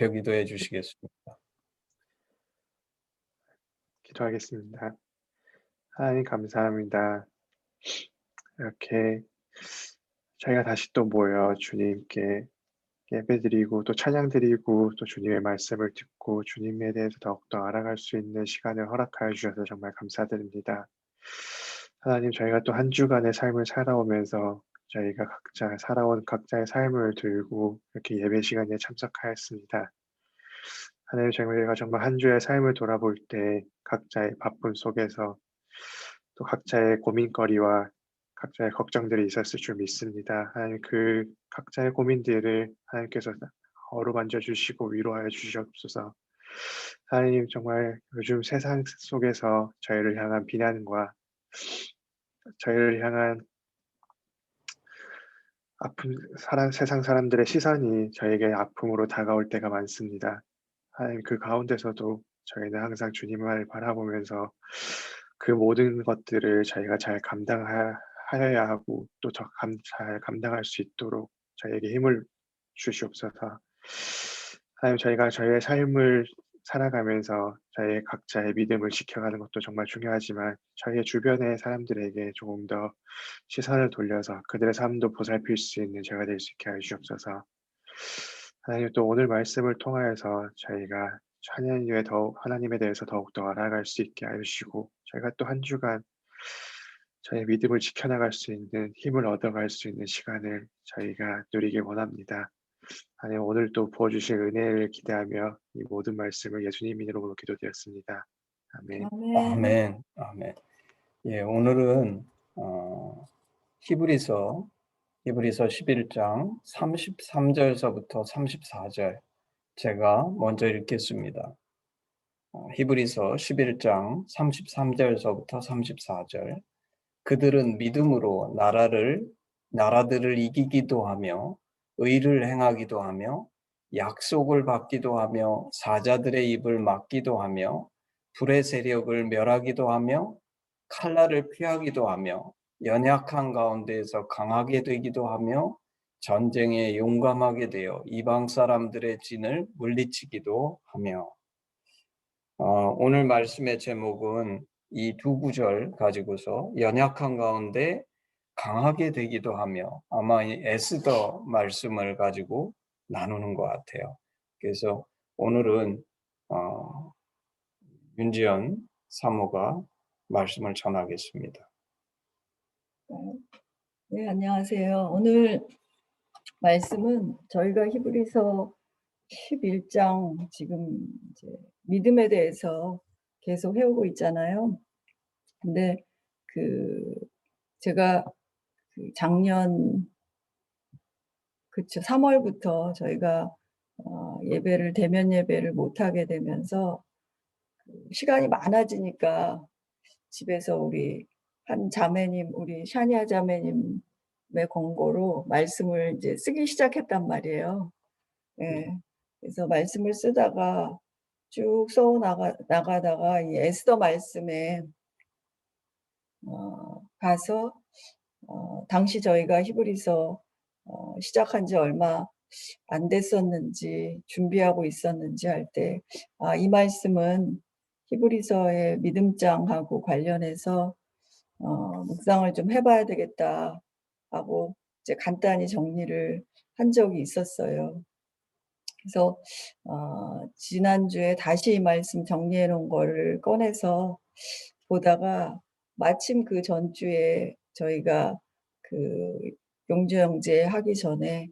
벽기도해 주시겠습니까? 기도하겠습니다. 하나님 감사합니다. 이렇게 저희가 다시 또 모여 주님께 예배드리고 또 찬양드리고 또 주님의 말씀을 듣고 주님에 대해서 더욱더 알아갈 수 있는 시간을 허락하여 주셔서 정말 감사드립니다. 하나님, 저희가 또 한 주간의 삶을 살아오면서 저희가 각자 살아온 각자의 삶을 들고 이렇게 예배 시간에 참석하였습니다. 하나님, 저희가 정말 한 주의 삶을 돌아볼 때 각자의 바쁨 속에서 또 각자의 고민거리와 각자의 걱정들이 있었을 줄 믿습니다. 하나님, 그 각자의 고민들을 하나님께서 어루만져 주시고 위로하여 주시옵소서. 하나님, 정말 요즘 세상 속에서 저희를 향한 비난과 저희를 향한 세상 사람들의 시선이 저에게 아픔으로 다가올 때가 많습니다. 하나님, 그 가운데서도 저희는 항상 주님을 바라보면서 그 모든 것들을 저희가 잘 하여야 하고 또 잘 감당할 수 있도록 저희에게 힘을 주시옵소서. 하나님, 저희가 저희의 삶을 살아가면서 저희의 각자의 믿음을 지켜가는 것도 정말 중요하지만 저희의 주변의 사람들에게 조금 더 시선을 돌려서 그들의 삶도 보살필 수 있는 제가 될 수 있게 해 주옵소서. 하나님, 또 오늘 말씀을 통하여서 저희가 하나님에 대해서 더욱더 알아갈 수 있게 하여 주시고 저희가 또 한 주간 저희의 믿음을 지켜나갈 수 있는 힘을 얻어갈 수 있는 시간을 저희가 누리길 원합니다. 하나님, 오늘 또 부어주실 은혜를 기대하며 이 모든 말씀을 예수님 이름으로 기도드렸습니다. 아멘. 아멘. 아멘. 아멘. 예, 오늘은 히브리서 11장 33절서부터 34절 제가 먼저 읽겠습니다. 히브리서 11장 33절서부터 34절. 그들은 믿음으로 나라들을 이기기도 하며 의를 행하기도 하며 약속을 받기도 하며 사자들의 입을 막기도 하며 불의 세력을 멸하기도 하며 칼날을 피하기도 하며 연약한 가운데에서 강하게 되기도 하며 전쟁에 용감하게 되어 이방 사람들의 진을 물리치기도 하며. 오늘 말씀의 제목은 이 두 구절 가지고서 연약한 가운데 강하게 되기도 하며 아마 이 에스더 말씀을 가지고 나누는 것 같아요. 그래서 오늘은 윤지연 사모가 말씀을 전하겠습니다. 네, 안녕하세요. 오늘 말씀은 저희가 히브리서 11장 지금 이제 믿음에 대해서 계속 해오고 있잖아요. 근데 제가 작년 3월부터 저희가 대면 예배를 못 하게 되면서 시간이 많아지니까 집에서 우리 샤니아 자매님의 권고로 말씀을 이제 쓰기 시작했단 말이에요. 예. 그래서 말씀을 쓰다가 쭉 써 나가다가 이 에스더 말씀에 가서 당시 저희가 히브리서 시작한 지 얼마 안 됐었는지 준비하고 있었는지 할 때 이 말씀은 히브리서의 믿음장하고 관련해서 묵상을 좀 해봐야 되겠다 하고 이제 간단히 정리를 한 적이 있었어요. 그래서 지난주에 다시 이 말씀 정리해 놓은 거를 꺼내서 보다가 마침 그 전주에 저희가 용주 형제 하기 전에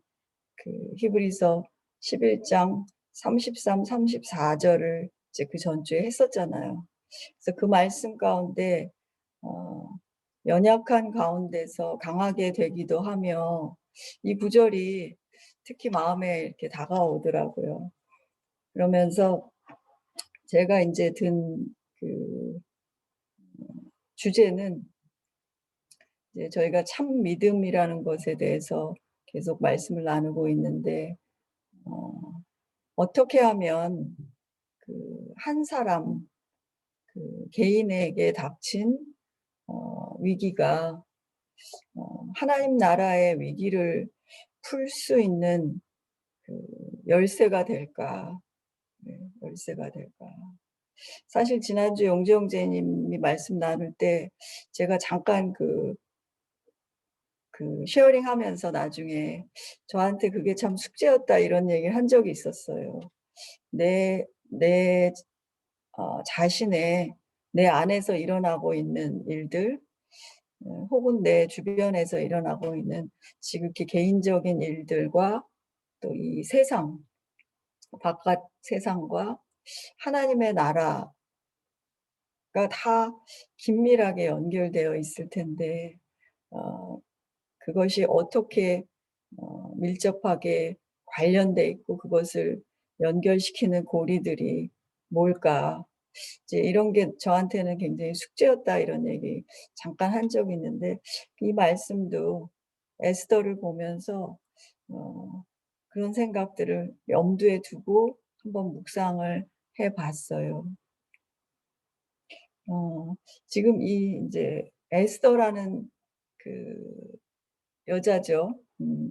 히브리서 11장 33, 34절을 이제 그 전주에 했었잖아요. 그래서 그 말씀 가운데 연약한 가운데서 강하게 되기도 하며 이 구절이 특히 마음에 이렇게 다가오더라고요. 그러면서 제가 이제 든 주제는 이제 저희가 참 믿음이라는 것에 대해서 계속 말씀을 나누고 있는데 어떻게 하면 한 사람 개인에게 닥친 위기가 하나님 나라의 위기를 풀 수 있는 열쇠가 될까? 네, 열쇠가 될까? 사실 지난주 용재 형제님이 말씀 나눌 때 제가 잠깐 그 쉐어링하면서 나중에 저한테 "그게 참 숙제였다." 이런 얘기를 한 적이 있었어요. 내 자신의 내 안에서 일어나고 있는 일들, 혹은 내 주변에서 일어나고 있는 지극히 개인적인 일들과 또 이 세상, 바깥 세상과 하나님의 나라가 다 긴밀하게 연결되어 있을 텐데 그것이 어떻게 밀접하게 관련돼 있고 그것을 연결시키는 고리들이 뭘까? 이제 이런 게 저한테는 굉장히 숙제였다 이런 얘기 잠깐 한 적이 있는데 이 말씀도 에스더를 보면서 그런 생각들을 염두에 두고 한번 묵상을 해 봤어요. 지금 이 인제 에스더라는 그 여자죠.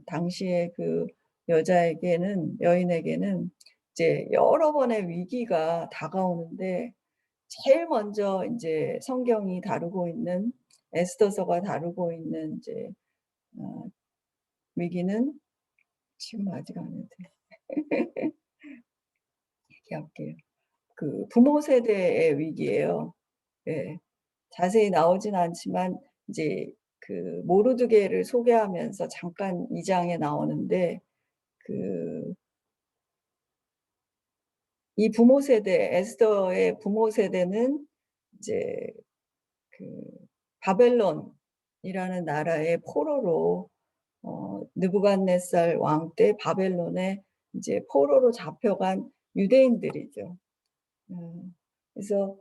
당시에 그 여인에게는 이제 여러 번의 위기가 다가오는데 제일 먼저 인제 성경이 다루고 있는 에스더서가 다루고 있는 인제 어 위기는 지금 아직 안 해도 돼. 얘기할게요. 그 부모 세대의 위기예요. 예. 자세히 나오진 않지만 이제 그 모르드게를 소개하면서 잠깐 2 장에 나오는데 그 이 부모 세대 에스더의 부모 세대는 이제 그 바벨론이라는 나라의 포로로 느부갓네살 왕 때 바벨론에 이제 포로로 잡혀간 유대인들이죠. 그래서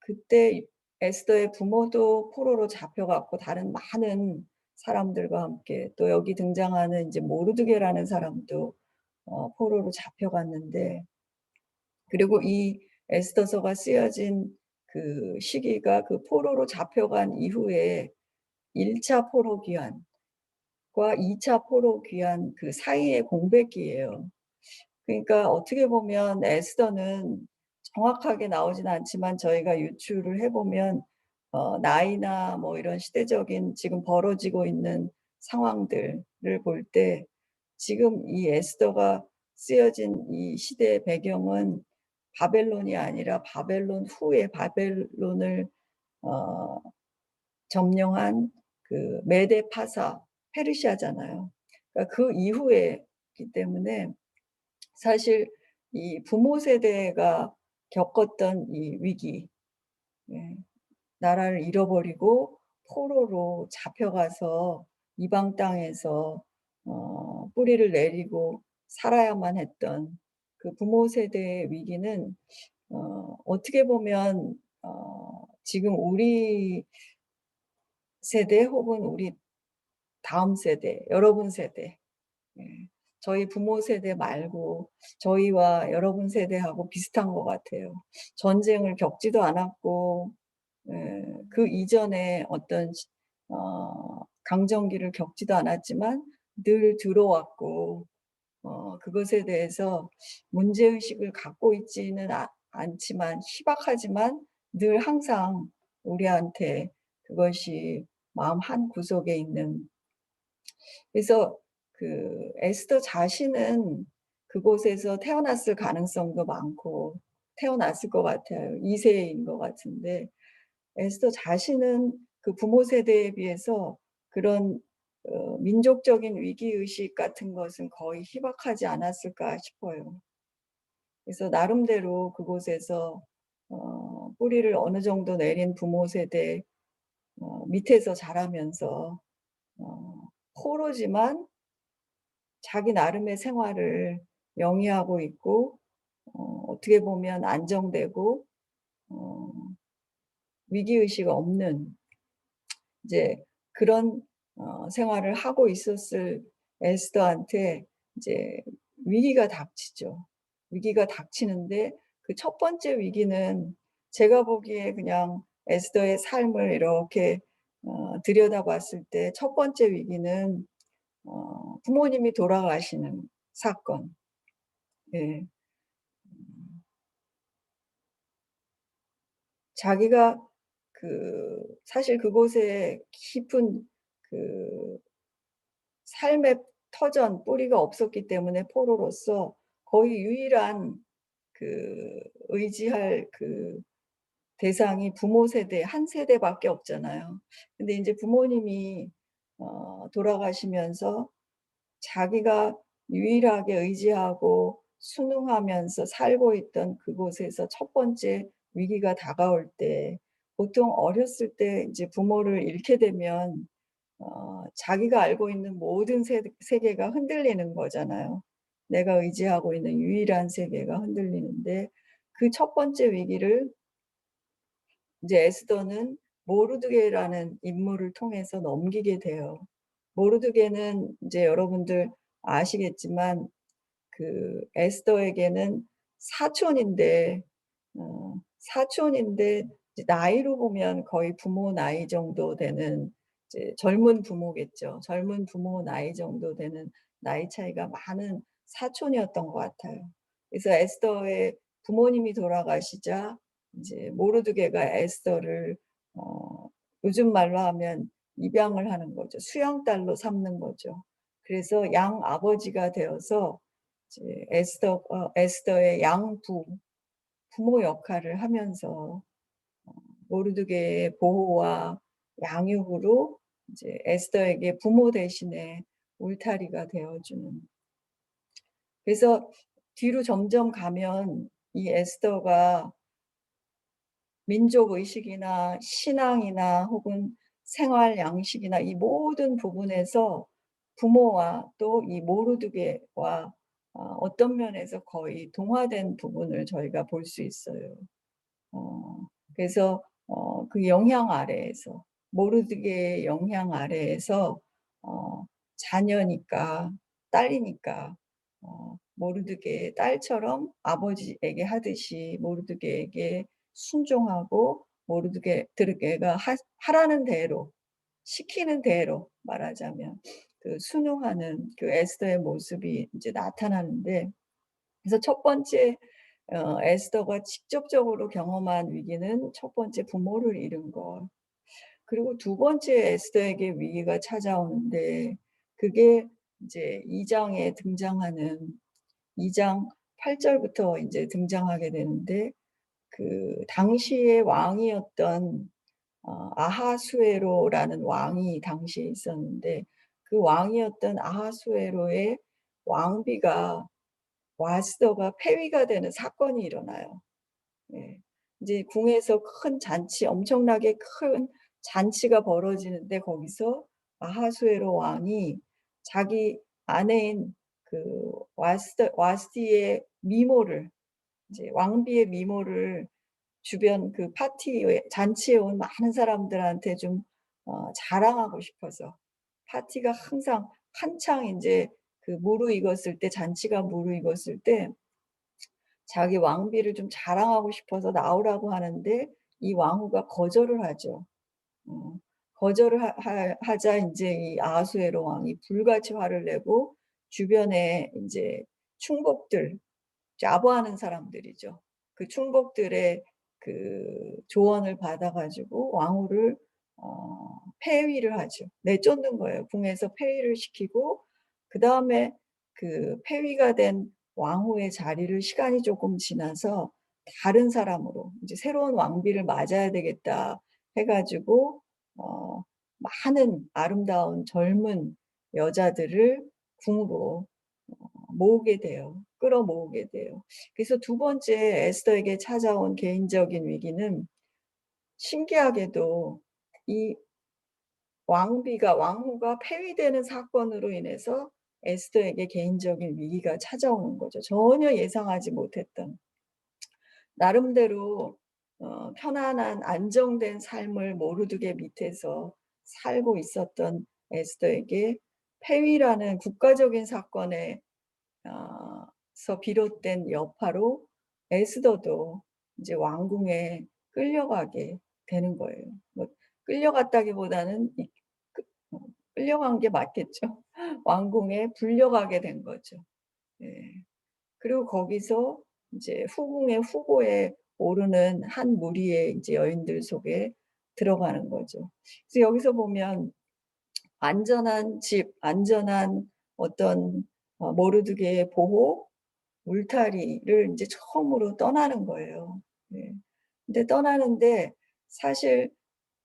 그때 에스더의 부모도 포로로 잡혀 갖고 다른 많은 사람들과 함께 또 여기 등장하는 이제 모르드게라는 사람도 포로로 잡혀갔는데 그리고 이 에스더서가 쓰여진 그 시기가 그 포로로 잡혀간 이후에 1차 포로 귀환과 2차 포로 귀환 그 사이의 공백기예요. 그러니까 어떻게 보면 에스더는 정확하게 나오진 않지만 저희가 유추를 해 보면 나이나 뭐 이런 시대적인 지금 벌어지고 있는 상황들을 볼 때 지금 이 에스더가 쓰여진 이 시대의 배경은 바벨론이 아니라 바벨론 후에 바벨론을 어 점령한 그 메데 파사 페르시아잖아요. 그러니까 그 이후에기 때문에 사실 이 부모 세대가 겪었던 이 위기, 예, 나라를 잃어버리고 포로로 잡혀가서 이방 땅에서 뿌리를 내리고 살아야만 했던 그 부모 세대의 위기는 어떻게 보면 지금 우리 세대 혹은 우리 다음 세대, 여러분 세대, 예, 저희 부모 세대 말고 저희와 여러분 세대하고 비슷한 것 같아요. 전쟁을 겪지도 않았고 그 이전에 어떤 강점기를 겪지도 않았지만 늘 들어왔고 그것에 대해서 문제의식을 갖고 있지는 않지만 희박하지만 늘 항상 우리한테 그것이 마음 한구석에 있는, 그래서 그 에스더 자신은 그곳에서 태어났을 가능성도 많고 태어났을 것 같아요. 2 세인 것 같은데 에스더 자신은 그 부모 세대에 비해서 그런 민족적인 위기의식 같은 것은 거의 희박하지 않았을까 싶어요. 그래서 나름대로 그곳에서 뿌리를 어느 정도 내린 부모 세대 밑에서 자라면서 포로지만 자기 나름의 생활을 영위하고 있고 어떻게 보면 안정되고 어 위기의식 없는 이제 그런 생활을 하고 있었을 에스더한테 이제 위기가 닥치죠. 위기가 닥치는데 그 첫 번째 위기는 제가 보기에 그냥 에스더의 삶을 이렇게 들여다봤을 때 첫 번째 위기는 부모님이 돌아가시는 사건. 예. 자기가 사실 그곳에 깊은 그 삶의 터전, 뿌리가 없었기 때문에 포로로서 거의 유일한 의지할 대상이 부모 세대, 한 세대밖에 없잖아요. 근데 인제 부모님이 돌아가시면서 자기가 유일하게 의지하고 순응하면서 살고 있던 그곳에서 첫 번째 위기가 다가올 때, 보통 어렸을 때 이제 부모를 잃게 되면 자기가 알고 있는 모든 세계가 흔들리는 거잖아요. 내가 의지하고 있는 유일한 세계가 흔들리는데, 그 첫 번째 위기를 이제 에스더는 모르드게라는 인물을 통해서 넘기게 돼요. 모르드게는 이제 여러분들 아시겠지만 에스더에게는 사촌인데 사촌인데 이제 나이로 보면 거의 부모 나이 정도 되는, 이제 젊은 부모겠죠. 젊은 부모 나이 정도 되는 나이 차이가 많은 사촌이었던 것 같아요. 그래서 에스더의 부모님이 돌아가시자 이제 모르드게가 에스더를 어 요즘 말로 하면 입양을 하는 거죠. 수양딸로 삼는 거죠. 그래서 양아버지가 되어서 이제 에스더의 부모 역할을 하면서 모르드게의 보호와 양육으로 이제 에스더에게 부모 대신에 울타리가 되어 주는. 그래서 뒤로 점점 가면 이 에스더가 민족 의식이나 신앙이나 혹은 생활 양식이나 이 모든 부분에서 부모와 또 이 모르드게와 어떤 면에서 거의 동화된 부분을 저희가 볼 수 있어요. 그래서 그 영향 아래에서, 모르드게의 영향 아래에서 자녀니까, 딸이니까 모르드게의 딸처럼 아버지에게 하듯이 모르드게에게 순종하고, 모르드게가 하라는 대로, 시키는 대로 말하자면 순응하는 에스더의 모습이 이제 나타나는데, 그래서 첫 번째 에스더가 직접적으로 경험한 위기는 첫 번째 부모를 잃은 것. 그리고 두 번째 에스더에게 위기가 찾아오는데, 그게 이제 2 장에 등장하는, 2장 8 절부터 인제 등장하게 되는데, 당시의 왕이었던 아하수에로라는 왕이 당시에 있었는데, 그 왕이었던 아하수에로의 왕비가 와스더가 폐위가 되는 사건이 일어나요. 예. 이제 궁에서 큰 잔치, 엄청나게 큰 잔치가 벌어지는데, 거기서 아하수에로 왕이 자기 아내인 와스디의 미모를, 이제 왕비의 미모를 주변 파티에, 잔치에 온 많은 사람들한테 좀 자랑하고 싶어서, 파티가 항상 한창 인제 무르익었을 때, 잔치가 무르익었을 때 자기 왕비를 좀 자랑하고 싶어서 나오라고 하는데, 이 왕후가 거절을 하죠. 거절을 하자 인제 이 아하수에로 왕이 불같이 화를 내고, 주변에 인제 충복들, 이제 아부하는 사람들이죠. 그 충복들의 조언을 받아 가지고 왕후를 폐위를 하죠. 내쫓는 거예요. 궁에서 폐위를 시키고, 그다음에 폐위가 된 왕후의 자리를 시간이 조금 지나서 다른 사람으로, 이제 '새로운 왕비를 맞아야 되겠다.' 해 가지고 어 많은 아름다운 젊은 여자들을 궁으로 모으게 돼요. 끌어모으게 돼요. 그래서 두 번째 에스더에게 찾아온 개인적인 위기는, 신기하게도 이 왕후가 폐위되는 사건으로 인해서 에스더에게 개인적인 위기가 찾아오는 거죠. 전혀 예상하지 못했던. 나름대로 편안한 안정된 삶을 모르드게 밑에서 살고 있었던 에스더에게 폐위라는 국가적인 사건에 서 비롯된 여파로 에스더도 이제 왕궁에 끌려가게 되는 거예요. 뭐 끌려갔다기보다는 그 어 끌려간 게 맞겠죠. 왕궁에 불려가게 된 거죠. 예. 그리고 거기서 이제 후궁의 후보에 오르는 한 무리의 이제 여인들 속에 들어가는 거죠. 그래서 여기서 보면 안전한 집, 안전한 어떤 모르드게의 보호, 울타리를 이제 처음으로 떠나는 거예요. 네. 근데 떠나는데 사실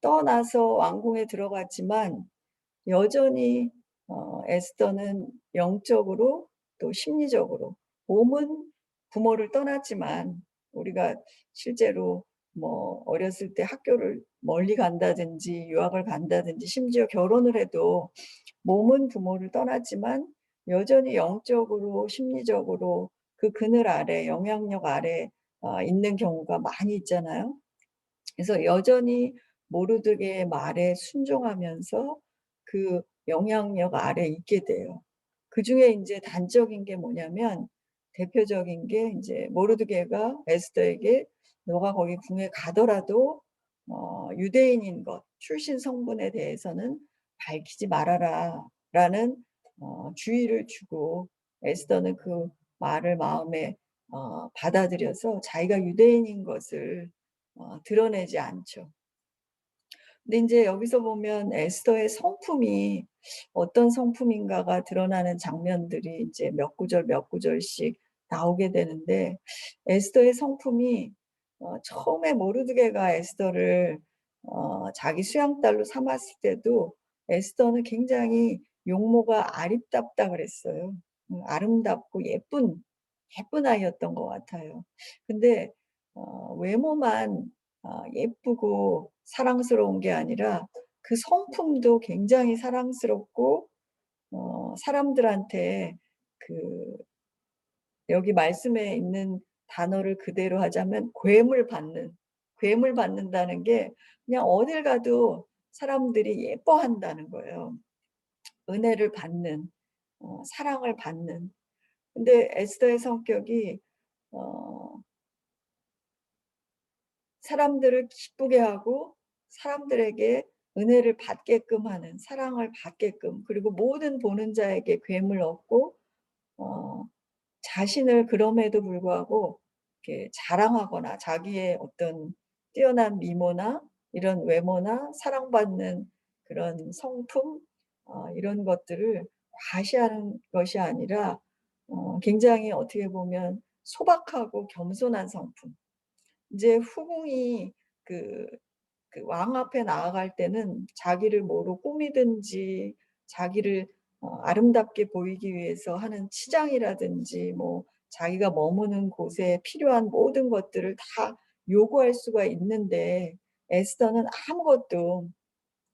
떠나서 왕궁에 들어갔지만 여전히 에스더는 영적으로 또 심리적으로 몸은 부모를 떠났지만 우리가 실제로 뭐 어렸을 때 학교를 멀리 간다든지 유학을 간다든지 심지어 결혼을 해도 몸은 부모를 떠났지만 여전히 영적으로 심리적으로 그 그늘 아래 영향력 아래 있는 경우가 많이 있잖아요. 그래서 여전히 모르드게의 말에 순종하면서 그 영향력 아래 있게 돼요. 그중에 이제 단적인 게 뭐냐면 대표적인 게 이제 모르드게가 에스더에게 너가 거기 궁에 가더라도 유대인인 것, 출신 성분에 대해서는 밝히지 말아라라는 주의를 주고 에스더는 그 말을 마음에 받아들여서 자기가 유대인인 것을 드러내지 않죠. 근데 이제 여기서 보면 에스더의 성품이 어떤 성품인가가 드러나는 장면들이 이제 몇 구절 몇 구절씩 나오게 되는데 에스더의 성품이 처음에 모르드게가 에스더를 자기 수양딸로 삼았을 때도 에스더는 굉장히 용모가 아립답다 그랬어요. 아름답고 예쁜 아이였던 것 같아요. 근데 외모만 예쁘고 사랑스러운 게 아니라 그 성품도 굉장히 사랑스럽고 사람들한테 그 여기 말씀에 있는 단어를 그대로 하자면 괴물 받는다는 게 그냥 어딜 가도 사람들이 예뻐한다는 거예요. 은혜를 받는, 사랑을 받는. 근데 에스더의 성격이 어, 사람들을 기쁘게 하고 사람들에게 은혜를 받게끔 하는, 사랑을 받게끔, 그리고 모든 보는 자에게 괴물 얻고 어, 자신을 그럼에도 불구하고 이렇게 자랑하거나 자기의 어떤 뛰어난 미모나 이런 외모나 사랑받는 그런 성품 이런 것들을 과시하는 것이 아니라 굉장히 어떻게 보면 소박하고 겸손한 성품. 이제 후궁이 그 왕 앞에 나아갈 때는 자기를 뭐로 꾸미든지 자기를 아름답게 보이기 위해서 하는 치장이라든지 뭐 자기가 머무는 곳에 필요한 모든 것들을 다 요구할 수가 있는데 에스더는 아무것도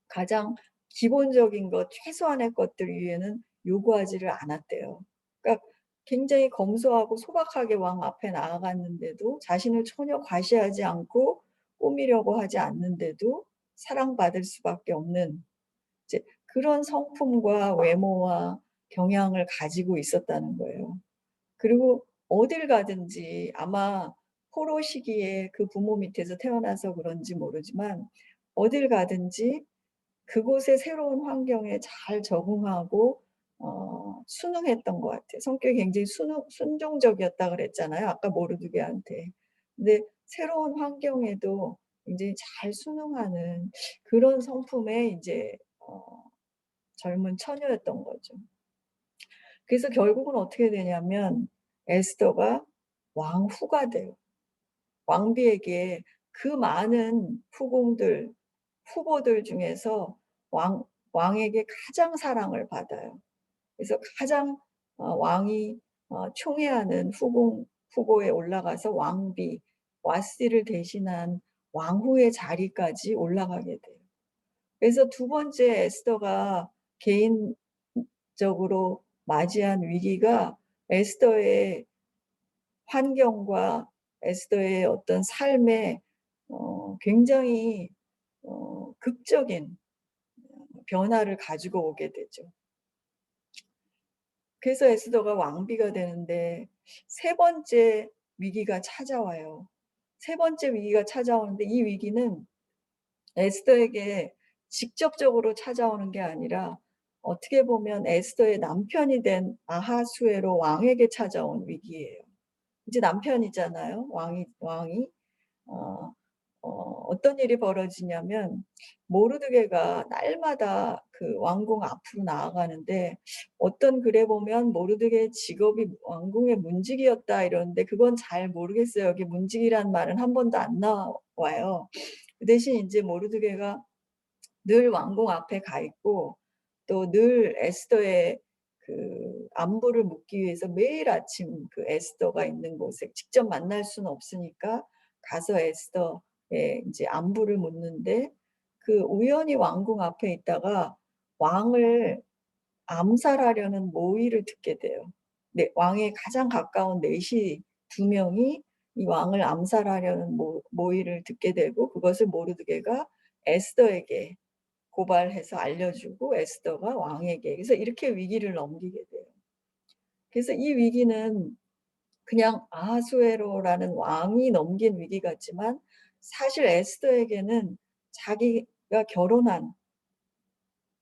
가장 기본적인 것, 최소한의 것들 위에는 요구하지를 않았대요. 그러니까 굉장히 검소하고 소박하게 왕 앞에 나아갔는데도 자신을 전혀 과시하지 않고 꾸미려고 하지 않는데도 사랑받을 수밖에 없는 이제 그런 성품과 외모와 경향을 가지고 있었다는 거예요. 그리고 어딜 가든지 아마 포로 시기에 그 부모 밑에서 태어나서 그런지 모르지만 어딜 가든지 그곳의 새로운 환경에 잘 적응하고 순응했던 것 같아요. 성격이 굉장히 순종적이었다 그랬잖아요. 아까 모르드게한테. 근데 새로운 환경에도 굉장히 잘 순응하는 그런 성품의 이제 젊은 처녀였던 거죠. 그래서 결국은 어떻게 되냐면 에스더가 왕후가 돼요. 왕비에게 그 많은 후보들 중에서 왕에게 가장 사랑을 받아요. 그래서 가장 왕이 총애하는 후보에 올라가서 왕비, 와스티를 대신한 왕후의 자리까지 올라가게 돼요. 그래서 두 번째 에스더가 개인적으로 맞이한 위기가 에스더의 환경과 에스더의 어떤 삶에 굉장히 극적인 변화를 가지고 오게 되죠. 그래서 에스더가 왕비가 되는데 세 번째 위기가 찾아와요. 세 번째 위기가 찾아오는데 이 위기는 에스더에게 직접적으로 찾아오는 게 아니라 어떻게 보면 에스더의 남편이 된 아하수에로 왕에게 찾아온 위기예요. 이제 남편이잖아요. 왕이. 어떤 일이 벌어지냐면 모르드게가 날마다 그 왕궁 앞으로 나아가는데 어떤 글에 보면 모르드게의 직업이 왕궁의 문지기였다 이러는데 그건 잘 모르겠어요. 여기 문지기란 말은 한 번도 안 나와요. 그 대신 이제 모르드게가 늘 왕궁 앞에 가 있고 또 늘 에스더의 그 안부를 묻기 위해서 매일 아침 그 에스더가 있는 곳에 직접 만날 수는 없으니까 가서 에스더의 이제 안부를 묻는데 그 우연히 왕궁 앞에 있다가 왕을 암살하려는 모의를 듣게 돼요. 네, 왕에 가장 가까운 내시 두 명이 이 왕을 암살하려는 모의를 듣게 되고 그것을 모르드게가 에스더에게 고발해서 알려주고 에스더가 왕에게 그래서 이렇게 위기를 넘기게 돼요. 그래서 이 위기는 그냥 아하수에로라는 왕이 넘긴 위기 같지만 사실 에스더에게는 자기가 결혼한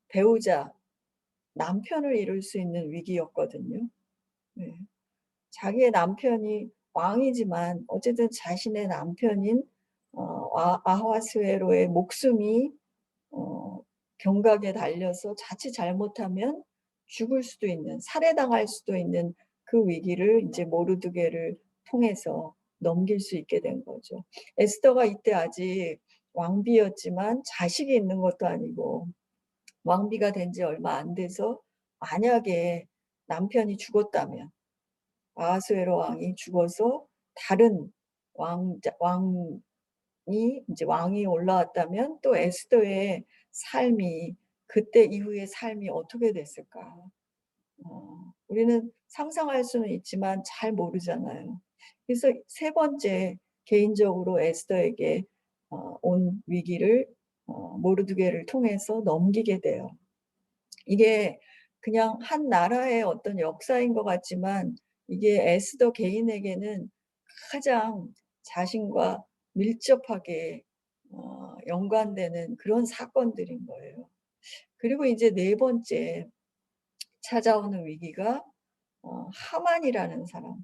배우자, 남편을 잃을 수 있는 위기였거든요. 네. 자기의 남편이 왕이지만 어쨌든 자신의 남편인 아하수에로의 목숨이 경각에 달려서 자칫 잘못하면 죽을 수도 있는, 살해당할 수도 있는 그 위기를 이제 모르드게를 통해서 넘길 수 있게 된 거죠. 에스더가 이때 아직 왕비였지만 자식이 있는 것도 아니고 왕비가 된 지 얼마 안 돼서 만약에 남편이 죽었다면 아하수에로 왕이 죽어서 다른 왕이 이제 왕이 올라왔다면 또 에스더의 삶이 그때 이후의 삶이 어떻게 됐을까? 우리는 상상할 수는 있지만 잘 모르잖아요. 그래서 세 번째 개인적으로 에스더에게 온 위기를 모르드게를 통해서 넘기게 돼요. 이게 그냥 한 나라의 어떤 역사인 것 같지만 이게 에스더 개인에게는 가장 자신과 밀접하게 연관되는 그런 사건들인 거예요. 그리고 이제 네 번째 찾아오는 위기가 하만이라는 사람.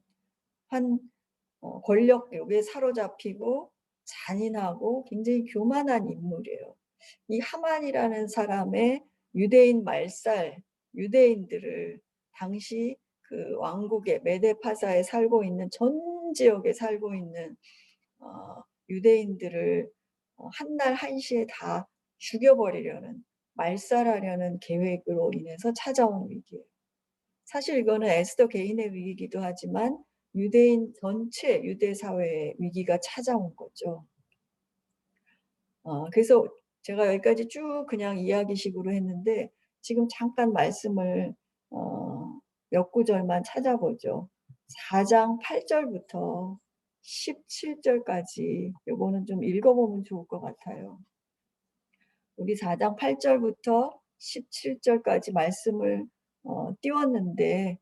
한 권력욕에 사로잡히고 잔인하고 굉장히 교만한 인물이에요. 이 하만이라는 사람의 유대인 말살, 유대인들을 당시 그 왕국의 메데파사에 살고 있는 전 지역에 살고 있는 유대인들을 한날 한시에 다 죽여버리려는 말살하려는 계획으로 인해서 찾아온 위기예요. 사실 이거는 에스더 개인의 위기이기도 하지만 유대인 전체 유대 사회의 위기가 찾아온 거죠. 그래서 제가 여기까지 쭉 그냥 이야기식으로 했는데 지금 잠깐 말씀을 몇 구절만 찾아보죠. 4장 8절부터 17절까지 요거는 좀 읽어보면 좋을 것 같아요. 우리 4장 8절부터 17절까지 말씀을 띄웠는데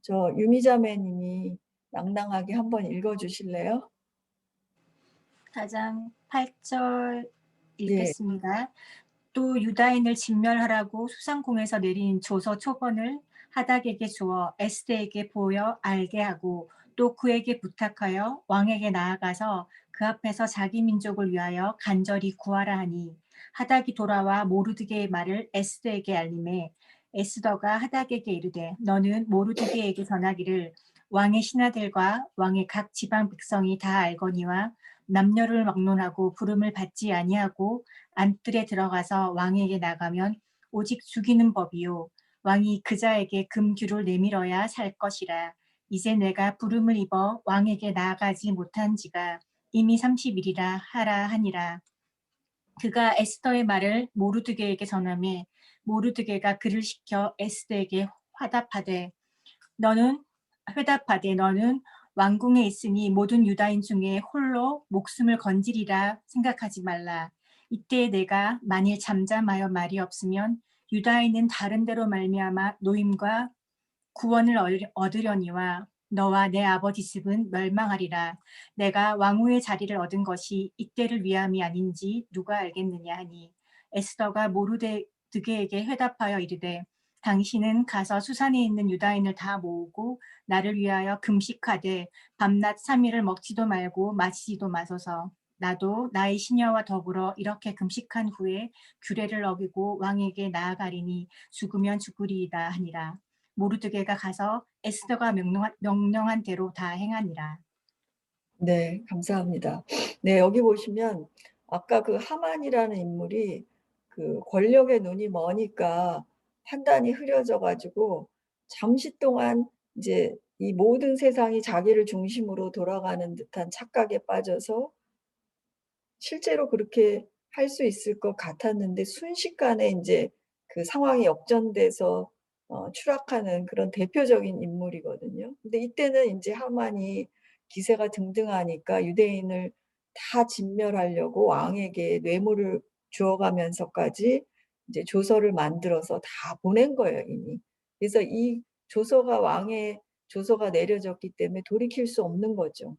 저 유미자매님이 낭낭하게 한번 읽어주실래요? 4장 8절 예. 읽겠습니다. 또 유다인을 진멸하라고 수상궁에서 내린 조서 초본을 하닥에게 주어 에스더에게 보여 알게 하고 또 그에게 부탁하여 왕에게 나아가서 그 앞에서 자기 민족을 위하여 간절히 구하라 하니 하닥이 돌아와 모르드게의 말을 에스더에게 알림해 에스더가 하닥에게 이르되 너는 모르드게에게 전하기를 왕의 신하들과 왕의 각 지방 백성이 다 알거니와 남녀를 막론하고 부름을 받지 아니하고 안뜰에 들어가서 왕에게 나가면 오직 죽이는 법이요 왕이 그자에게 금규를 내밀어야 살 것이라. 이제 내가 부름을 입어 왕에게 나아가지 못한 지가 이미 30일이라 하라 하니라. 그가 에스더의 말을 모르드게에게 전하매 모르드게가 그를 시켜 에스더에게 회답하되 너는 왕궁에 있으니 모든 유다인 중에 홀로 목숨을 건지리라 생각하지 말라. 이때 내가 만일 잠잠하여 말이 없으면 유다인은 다른 데로 말미암아 노임과 구원을 얻으려니와 너와 내 아버지 집은 멸망하리라. 내가 왕후의 자리를 얻은 것이 이때를 위함이 아닌지 누가 알겠느냐 하니 에스더가 모르드게에게 회답하여 이르되 당신은 가서 수산에 있는 유다인을 다 모으고 나를 위하여 금식하되 밤낮 3일을 먹지도 말고 마시지도 마소서. 나도 나의 시녀와 더불어 이렇게 금식한 후에 규례를 어기고 왕에게 나아가리니 죽으면 죽으리이다 하니라. 모르드게가 가서 에스더가 명령한 대로 다 행하니라. 네, 감사합니다. 네, 여기 보시면 아까 그 하만이라는 인물이 그 권력의 눈이 머니까 판단이 흐려져 가지고 잠시 동안 이제 이 모든 세상이 자기를 중심으로 돌아가는 듯한 착각에 빠져서 실제로 그렇게 할 수 있을 것 같았는데 순식간에 인제 그 상황이 역전돼서 추락하는 그런 대표적인 인물이거든요. 근데 이때는 인제 하만이 기세가 등등하니까 유대인을 다 진멸하려고 왕에게 뇌물을 주어 가면서까지 이제 조서를 만들어서 다 보낸 거예요, 이미. 그래서 이 조서가 왕의 조서가 내려졌기 때문에 돌이킬 수 없는 거죠.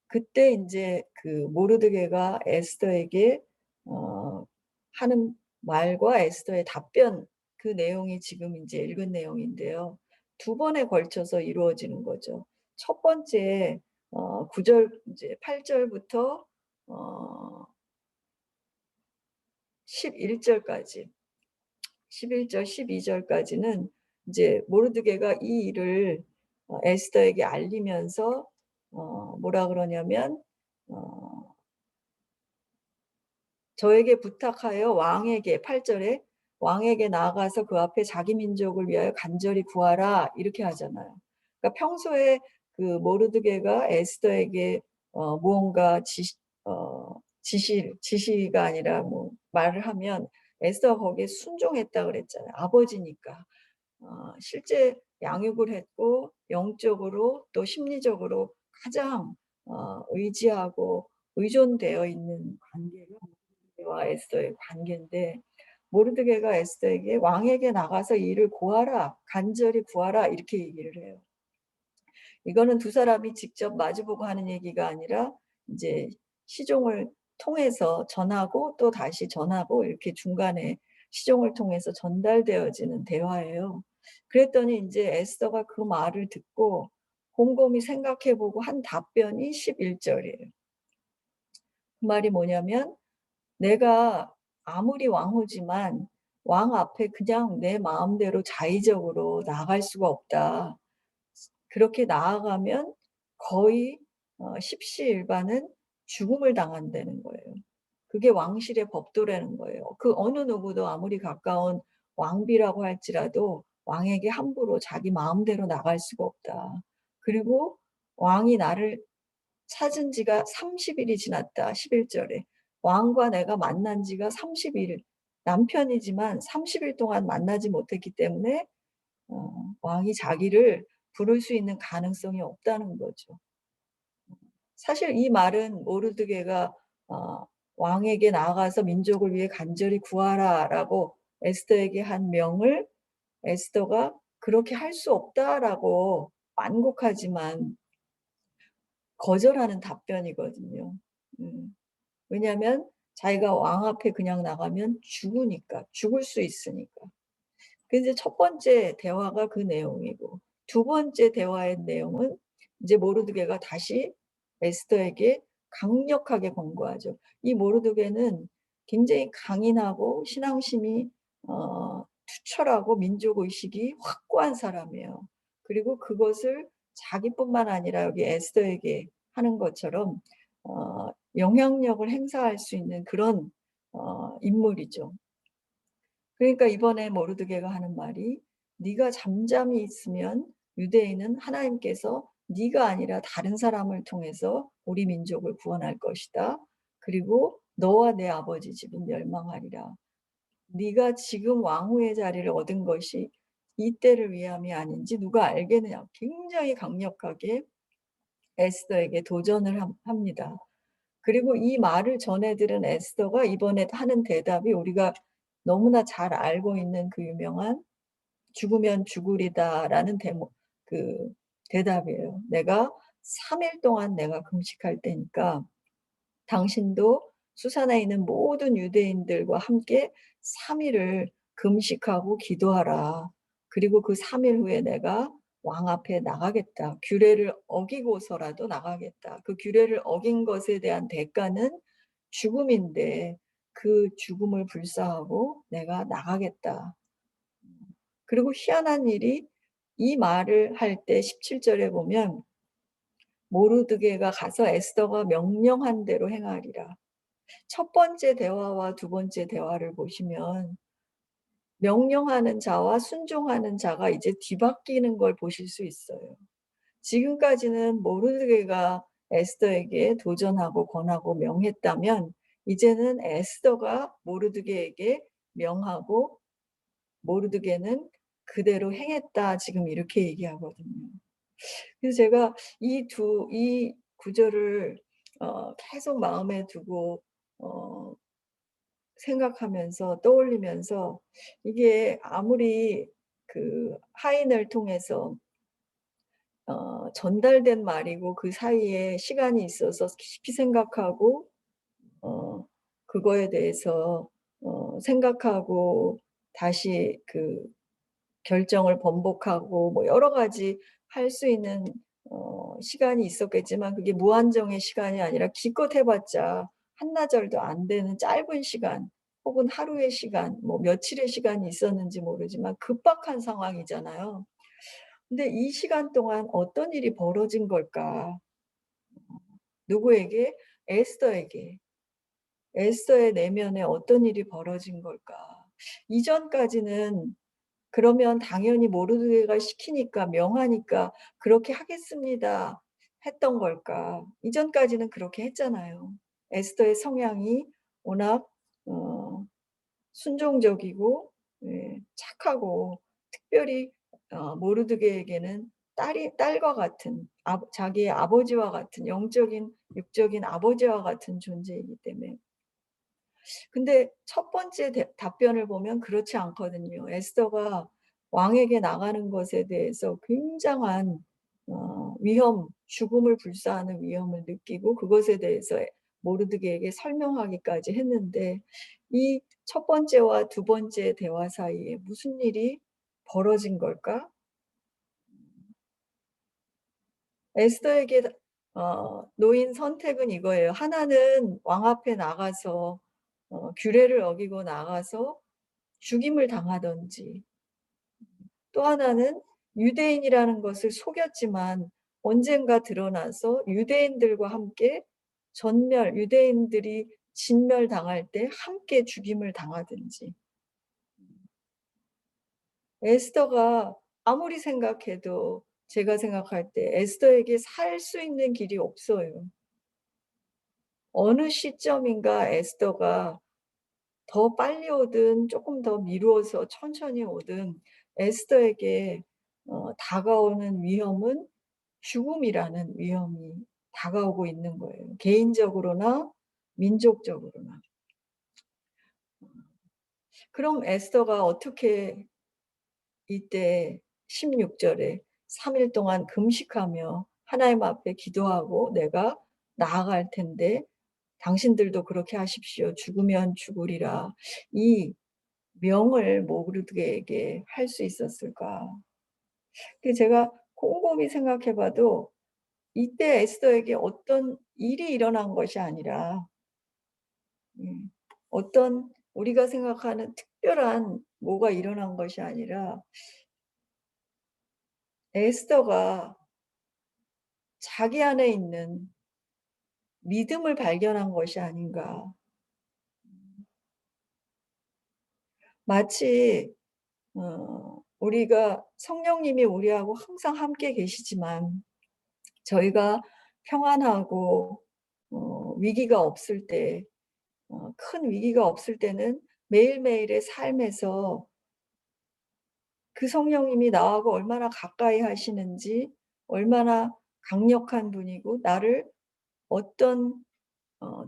그때 인제 그 모르드게가 에스더에게 어 하는 말과 에스더의 답변, 그 내용이 지금 인제 읽은 내용인데요. 두 번에 걸쳐서 이루어지는 거죠. 첫 번째 9절 이제 8 절부터 어 11 절까지, 11 절, 12 절까지는 이제 모르드게가 이 일을 에스더에게 알리면서 뭐라 그러냐면 어 저에게 부탁하여 왕에게 8 절에 "왕에게 나아가서 그 앞에 자기 민족을 위하여 간절히 구하라." 이렇게 하잖아요. 그러니까 평소에 그 모르드게가 에스더에게 무언가 지시가 아니라 뭐 말을 하면 에스더가 거기에 순종했다 그랬잖아요, 아버지니까. 실제 양육을 했고 영적으로 또 심리적으로 가장 의지하고 의존되어 있는 관계가 모르드게와 에스더의 관계인데, 모르드게가 에스더에게 "왕에게 나가서 이 일을 구하라. 간절히 구하라." 이렇게 얘기를 해요. 이거는 두 사람이 직접 마주보고 하는 얘기가 아니라 인제 시종을 통해서 전하고 또 다시 전하고 이렇게 중간에 시종을 통해서 전달되어지는 대화예요. 그랬더니 인제 에스더가 그 말을 듣고 곰곰이 생각해 보고 한 답변이 11 절이에요. 그 말이 뭐냐면 "내가 아무리 왕후지만 왕 앞에 그냥 내 마음대로 자의적으로 나아갈 수가 없다. 그렇게 나아가면 거의 십시일반은 죽음을 당한다는 거예요. 그게 왕실의 법도라는 거예요. 그 어느 누구도 아무리 가까운 왕비라고 할지라도 왕에게 함부로 자기 마음대로 나갈 수가 없다. 그리고 왕이 나를 찾은 지가 30 일이 지났다. 11 절에. 왕과 내가 만난 지가 30 일. 남편이지만 30일 동안 만나지 못했기 때문에 왕이 자기를 부를 수 있는 가능성이 없다는 거죠. 사실 이 말은 모르드게가 어 "왕에게 나아가서 민족을 위해 간절히 구하라."라고 에스더에게 한 명을 에스더가 "그렇게 할 수 없다."라고 만곡하지만 거절하는 답변이거든요. 음. 왜냐하면 자기가 왕 앞에 그냥 나가면 죽으니까. 죽을 수 있으니까. 그 이제 첫 번째 대화가 그 내용이고, 두 번째 대화의 내용은 이제 모르드게가 다시 에스더에게 강력하게 권고하죠. 이 모르드게는 굉장히 강인하고 신앙심이 투철하고 민족 의식이 확고한 사람이에요. 그리고 그것을 자기뿐만 아니라 여기 에스더에게 하는 것처럼 영향력을 행사할 수 있는 그런 인물이죠. 그러니까 이번에 모르드게가 하는 말이 "네가 잠잠히 있으면 유대인은 하나님께서 네가 아니라 다른 사람을 통해서 우리 민족을 구원할 것이다. 그리고 너와 내 아버지 집은 멸망하리라. 네가 지금 왕후의 자리를 얻은 것이 이때를 위함이 아닌지 누가 알겠느냐." 굉장히 강력하게 에스더에게 도전을 합니다. 그리고 이 말을 전해 들은 에스더가 이번에 하는 대답이 우리가 너무나 잘 알고 있는 그 유명한 "죽으면 죽으리다."라는 대목, 그 대답이에요. "내가 3일 동안 내가 금식할 테니까 당신도 수산에 있는 모든 유대인들과 함께 3 일을 금식하고 기도하라. 그리고 그 3일 후에 내가 왕 앞에 나가겠다. 규례를 어기고서라도 나가겠다. 그 규례를 어긴 것에 대한 대가는 죽음인데 그 죽음을 불사하고 내가 나가겠다. 그리고 희한한 일이 이 말을 할 때 17절에 보면 모르드게가 가서 에스더가 명령한 대로 행하리라. 첫 번째 대화와 두 번째 대화를 보시면 명령하는 자와 순종하는 자가 이제 뒤바뀌는 걸 보실 수 있어요. 지금까지는 모르드게가 에스더에게 도전하고 권하고 명했다면 이제는 에스더가 모르드게에게 명하고 모르드게는 그대로 행했다. 지금 이렇게 얘기하거든요. 그래서 제가 이 구절을 계속 마음에 두고 생각하면서 떠올리면서 이게 아무리 그 하인을 통해서 전달된 말이고 그 사이에 시간이 있어서 깊이 생각하고 그거에 대해서 생각하고 다시 그 결정을 번복하고 뭐 여러 가지 할 수 있는 시간이 있었겠지만 그게 무한정의 시간이 아니라 기껏 해봤자 한나절도 안 되는 짧은 시간 혹은 하루의 시간, 뭐 며칠의 시간이 있었는지 모르지만 급박한 상황이잖아요. 근데 이 시간 동안 어떤 일이 벌어진 걸까? 누구에게? 에스더에게. 에스더의 내면에 어떤 일이 벌어진 걸까? 이전까지는 그러면 당연히 모르드게가 시키니까 명하니까 그렇게 하겠습니다 했던 걸까? 이전까지는 그렇게 했잖아요. 에스더의 성향이 워낙 순종적이고 착하고 특별히 모르드게에게는 딸과 같은 자기의 아버지와 같은 영적인 육적인 아버지와 같은 존재이기 때문에 근데 첫 번째 답변을 보면 그렇지 않거든요. 에스더가 왕에게 나가는 것에 대해서 굉장한 위험, 죽음을 불사하는 위험을 느끼고 그것에 대해서 모르드게에게 설명하기까지 했는데 이 첫 번째와 두 번째 대화 사이에 무슨 일이 벌어진 걸까? 에스더에게 놓인 선택은 이거예요. 하나는 왕 앞에 나가서 규례를 어기고 나가서 죽임을 당하든지 또 하나는 유대인이라는 것을 속였지만 언젠가 드러나서 유대인들과 함께 유대인들이 진멸당할 때 함께 죽임을 당하든지 에스더가 아무리 생각해도 제가 생각할 때 에스더에게 살 수 있는 길이 없어요. 어느 시점인가 에스더가 더 빨리 오든 조금 더 미루어서 천천히 오든 에스더에게 다가오는 위험은 죽음이라는 위험이 다가오고 있는 거예요. 개인적으로나 민족적으로나. 그럼 에스더가 어떻게 이때 16절에 3일 동안 금식하며 하나님 앞에 기도하고 내가 나아갈 텐데 당신들도 그렇게 하십시오. 죽으면 죽으리라. 이 명을 모르드게에게 할 수 있었을까? 제가 곰곰이 생각해 봐도 이때 에스더에게 어떤 일이 일어난 것이 아니라 어떤 우리가 생각하는 특별한 뭐가 일어난 것이 아니라 에스더가 자기 안에 있는 믿음을 발견한 것이 아닌가. 마치 우리가 성령님이 우리하고 항상 함께 계시지만 저희가 평안하고 위기가 없을 때, 큰 위기가 없을 때는 매일매일의 삶에서 그 성령님이 나하고 얼마나 가까이 하시는지, 얼마나 강력한 분이고 나를 어떤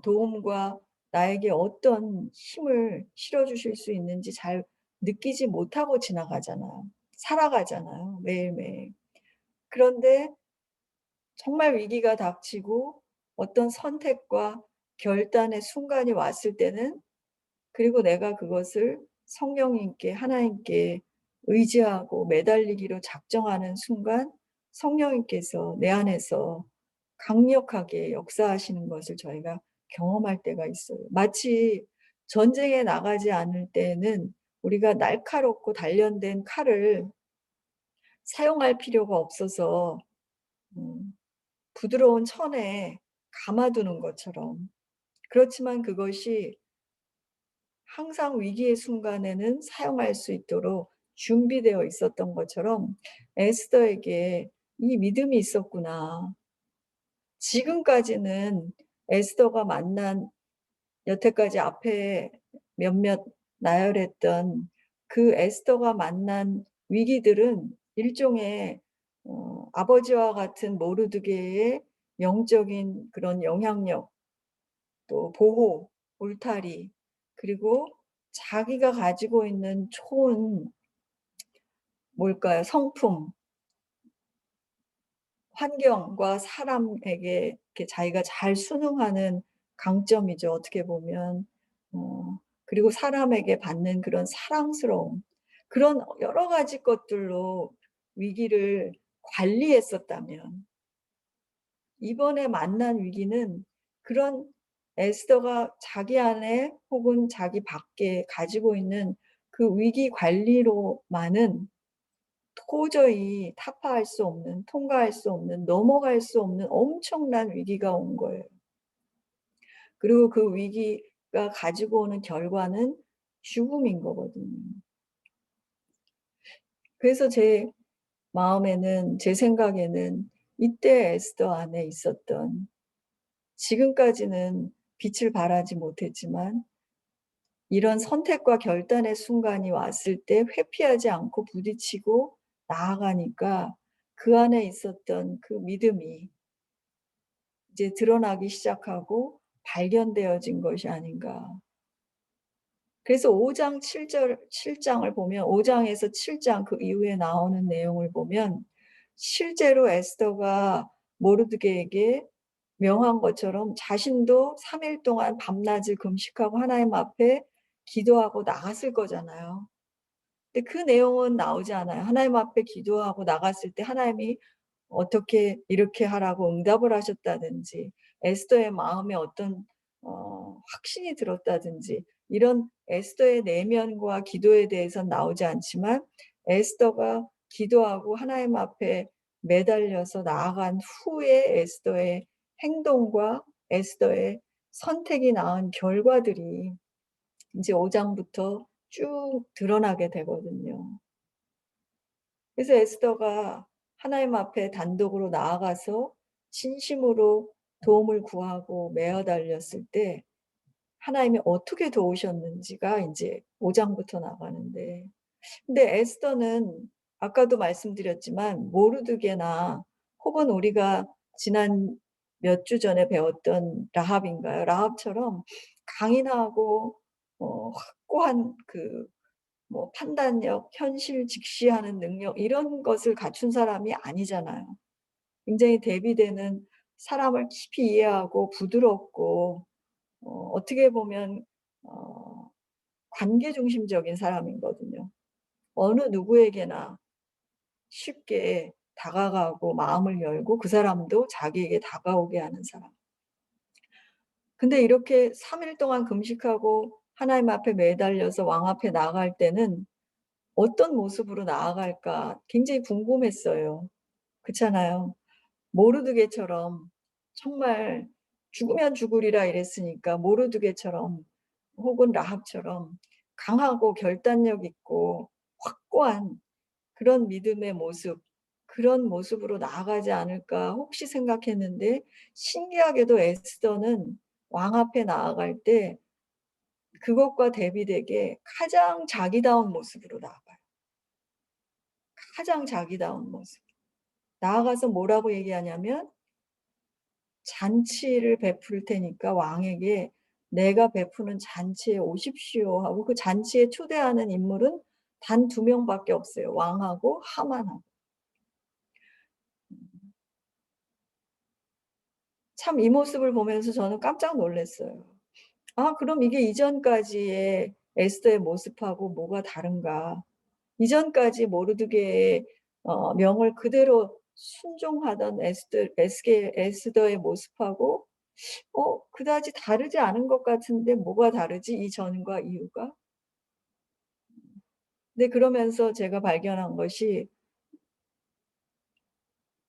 도움과 나에게 어떤 힘을 실어주실 수 있는지 잘 느끼지 못하고 지나가잖아요. 살아가잖아요. 매일매일. 그런데 정말 위기가 닥치고 어떤 선택과 결단의 순간이 왔을 때는 그리고 내가 그것을 성령님께 하나님께 의지하고 매달리기로 작정하는 순간 성령님께서 내 안에서 강력하게 역사하시는 것을 저희가 경험할 때가 있어요. 마치 전쟁에 나가지 않을 때는 우리가 날카롭고 단련된 칼을 사용할 필요가 없어서 부드러운 천에 감아두는 것처럼, 그렇지만 그것이 항상 위기의 순간에는 사용할 수 있도록 준비되어 있었던 것처럼 에스더에게 이 믿음이 있었구나. 지금까지는 에스더가 만난 여태까지 앞에 몇몇 나열했던 그 에스더가 만난 위기들은 일종의 아버지와 같은 모르드게의 영적인 그런 영향력, 또 보호, 울타리, 그리고 자기가 가지고 있는 좋은 뭘까요? 성품, 환경과 사람에게 이렇게 자기가 잘 순응하는 강점이죠. 어떻게 보면. 그리고 사람에게 받는 그런 사랑스러움, 그런 여러 가지 것들로 위기를 관리했었다면 이번에 만난 위기는 그런 에스더가 자기 안에 혹은 자기 밖에 가지고 있는 그 위기 관리로만은 도저히 타파할 수 없는, 통과할 수 없는, 넘어갈 수 없는 엄청난 위기가 온 거예요. 그리고 그 위기가 가지고 오는 결과는 죽음인 거거든요. 그래서 제 마음에는, 제 생각에는 이때 에스더 안에 있었던, 지금까지는 빛을 발하지 못했지만 이런 선택과 결단의 순간이 왔을 때 회피하지 않고 부딪히고 나아가니까 그 안에 있었던 그 믿음이 이제 드러나기 시작하고 발견되어진 것이 아닌가. 그래서 5장 7장을 보면, 5장에서 7장 그 이후에 나오는 내용을 보면 실제로 에스더가 모르드게에게 명한 것처럼 자신도 3일 동안 밤낮을 금식하고 하나님 앞에 기도하고 나갔을 거잖아요. 근데 그 내용은 나오지 않아요. 하나님 앞에 기도하고 나갔을 때 하나님이 어떻게 이렇게 하라고 응답을 하셨다든지, 에스더의 마음에 어떤 확신이 들었다든지, 이런 에스더의 내면과 기도에 대해서는 나오지 않지만 에스더가 기도하고 하나님 앞에 매달려서 나아간 후에 에스더의 행동과 에스더의 선택이 낳은 결과들이 이제 5장부터 쭉 드러나게 되거든요. 그래서 에스더가 하나님 앞에 단독으로 나아가서 진심으로 도움을 구하고 매어 달렸을 때 하나님이 어떻게 도우셨는지가 이제 5장부터 나가는데, 근데 에스더는 아까도 말씀드렸지만 모르드게나 혹은 우리가 지난 몇 주 전에 배웠던 라합인가요? 라합처럼 강인하고 확고한 그 판단력, 현실 직시하는 능력, 이런 것을 갖춘 사람이 아니잖아요. 굉장히 대비되는, 사람을 깊이 이해하고 부드럽고 어떻게 보면 관계 중심적인 사람이거든요. 어느 누구에게나 쉽게 다가가고 마음을 열고 그 사람도 자기에게 다가오게 하는 사람. 근데 이렇게 3일 동안 금식하고 하나님 앞에 매달려서 왕 앞에 나갈 때는 어떤 모습으로 나아갈까 굉장히 궁금했어요. 그렇잖아요. 모르드게처럼 정말 죽으면 죽으리라 이랬으니까 모르드게처럼 혹은 라합처럼 강하고 결단력 있고 확고한 그런 믿음의 모습, 그런 모습으로 나아가지 않을까 혹시 생각했는데, 신기하게도 에스더는 왕 앞에 나아갈 때 그것과 대비되게 가장 자기다운 모습으로 나아가요. 가장 자기다운 모습. 나아가서 뭐라고 얘기하냐면 잔치를 베풀 테니까 왕에게 내가 베푸는 잔치에 오십시오 하고, 그 잔치에 초대하는 인물은 단 2명밖에 없어요. 왕하고 하만하고. 참 이 모습을 보면서 저는 깜짝 놀랐어요. 아, 그럼 이게 이전까지의 에스더의 모습하고 뭐가 다른가? 이전까지 모르드게의 명을 그대로 순종하던 에스더의 모습하고 그다지 다르지 않은 것 같은데 뭐가 다르지? 이전과 이후가? 근데 그러면서 제가 발견한 것이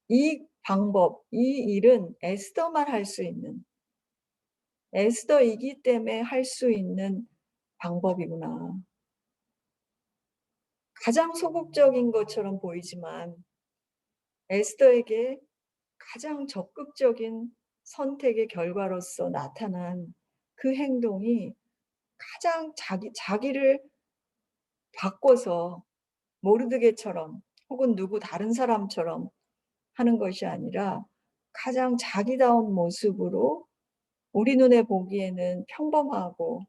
이 방법, 이 일은 에스더만 할 수 있는, 에스더이기 때문에 할 수 있는 방법이구나. 가장 소극적인 것처럼 보이지만 에스더에게 가장 적극적인 선택의 결과로서 나타난 그 행동이 가장 자기를 바꿔서 모르드게처럼 혹은 누구 다른 사람처럼 하는 것이 아니라 가장 자기다운 모습으로 우리 눈에 보기에는 평범하고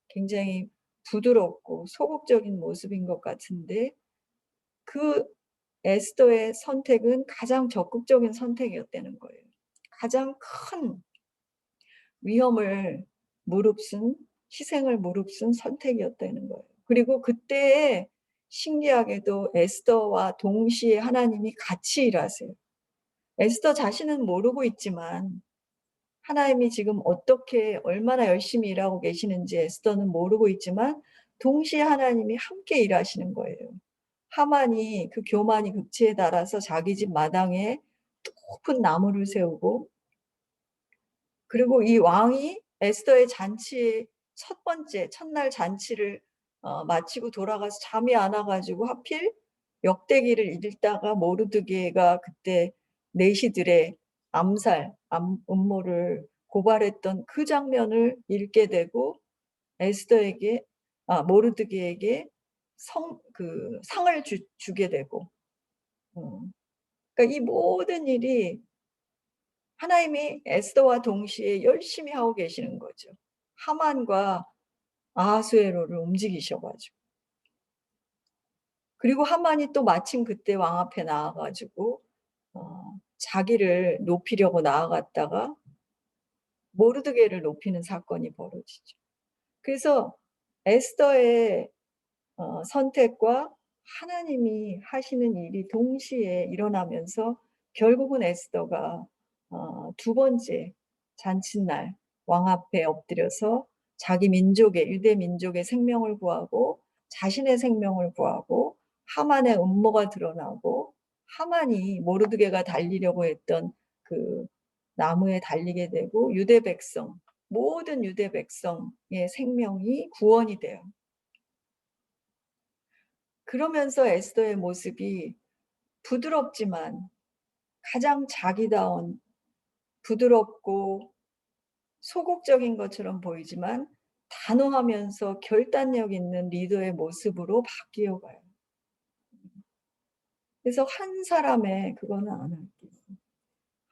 굉장히 부드럽고 소극적인 모습인 것 같은데 그 에스더의 선택은 가장 적극적인 선택이었다는 거예요. 가장 큰 위험을 무릅쓴 희생을 무릅쓴 선택이었다는 거예요. 그리고 그때에 신기하게도 에스더와 동시에 하나님이 같이 일하세요. 에스더 자신은 모르고 있지만 하나님이 지금 어떻게 얼마나 열심히 일하고 계시는지 에스더는 모르고 있지만 동시에 하나님이 함께 일하시는 거예요. 하만이 그 교만이 극치에 달아서 자기 집 마당에 높은 나무를 세우고 그리고 이 왕이 에스더의 잔치 첫 번째 첫날 잔치를 마치고 돌아가서 잠이 안 와가지고 하필 역대기를 읽다가 모르드게가 그때 내시들의 음모를 고발했던 그 장면을 읽게 되고 에스더에게 모르드게에게 상을 주게 되고 그러니까 이 모든 일이 하나님이 에스더와 동시에 열심히 하고 계시는 거죠. 하만과 아하수에로를 움직이셔가지고. 그리고 하만이 또 마침 그때 왕 앞에 나와가지고 자기를 높이려고 나아갔다가 모르드게를 높이는 사건이 벌어지죠. 그래서 에스더의 선택과 하나님이 하시는 일이 동시에 일어나면서 결국은 에스더가 두 번째 잔칫날 왕 앞에 엎드려서 자기 민족의 유대 민족의 생명을 구하고 자신의 생명을 구하고 하만의 음모가 드러나고 하만이 모르드게가 달리려고 했던 그 나무에 달리게 되고 유대 백성 모든 유대 백성의 생명이 구원이 돼요. 그러면서 에스더의 모습이 부드럽지만 가장 자기다운 부드럽고 소극적인 것처럼 보이지만 단호하면서 결단력 있는 리더의 모습으로 바뀌어 가요. 그래서 한 사람의 그거는 안 할게요.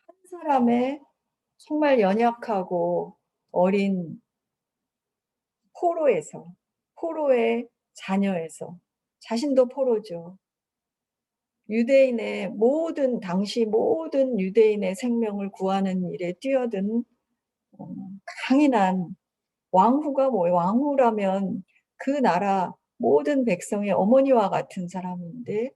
한 사람의 정말 연약하고 어린 포로의 자녀에서 자신도 포로죠. 유대인의 당시 모든 유대인의 생명을 구하는 일에 뛰어든 강인한 왕후가 뭐예요? 왕후라면 그 나라 모든 백성의 어머니와 같은 사람인데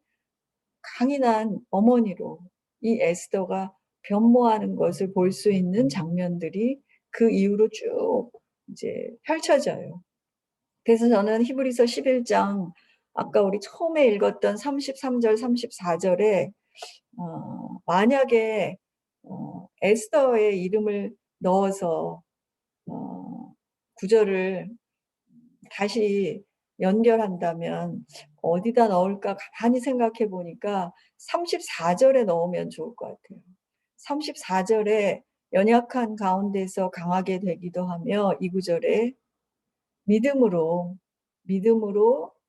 강인한 어머니로 이 에스더가 변모하는 것을 볼 수 있는 장면들이 그 이후로 쭉 이제 펼쳐져요. 그래서 저는 히브리서 11장 아까 우리 처음에 읽었던 33절, 34절에 만약에 에스더의 이름을 넣어서 구절을 다시 연결한다면 어디다 넣을까 가만히 생각해 보니까 34절에 넣으면 좋을 것 같아요. 34절에 연약한 가운데서 강하게 되기도 하며 이 구절에 믿음으로